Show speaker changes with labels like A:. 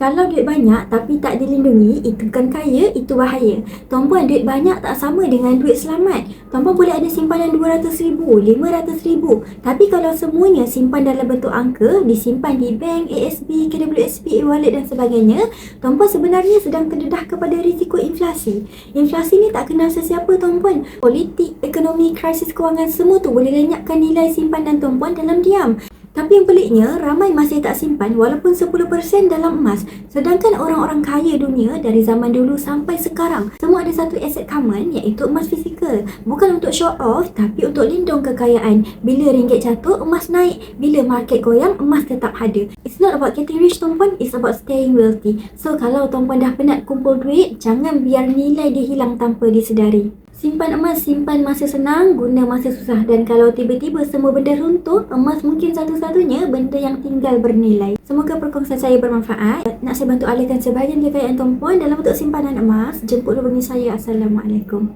A: Kalau duit banyak tapi tak dilindungi, itu bukan kaya, itu bahaya. Tuan-puan, duit banyak tak sama dengan duit selamat. Tuan-puan boleh ada simpanan 200,000, 500,000. Tapi kalau semuanya simpan dalam bentuk angka, disimpan di bank, ASB, KWSP, e-wallet dan sebagainya, tuan-puan sebenarnya sedang terdedah kepada risiko inflasi. Inflasi ni tak kenal sesiapa tuan-puan. Politik, ekonomi, krisis kewangan, semua tu boleh lenyapkan nilai simpanan tuan-puan dalam diam. Tapi yang peliknya, ramai masih tak simpan walaupun 10% dalam emas. Sedangkan orang-orang kaya dunia dari zaman dulu sampai sekarang, semua ada satu aset common, iaitu emas fizikal. Bukan untuk show off, tapi untuk lindung kekayaan. Bila ringgit jatuh, emas naik. Bila market goyang, emas tetap ada. It's not about getting rich tuan-puan, it's about staying wealthy. So kalau tuan-puan dah penat kumpul duit, jangan biar nilai dia hilang tanpa disedari. Simpan emas, simpan masa senang, guna masa susah. Dan kalau tiba-tiba semua benda runtuh, emas mungkin satu-satunya benda yang tinggal bernilai. Semoga perkongsian saya bermanfaat. Nak saya bantu alihkan sebahagian kekayaan tuan-puan dalam bentuk simpanan emas, jemput hubungi saya. Assalamualaikum.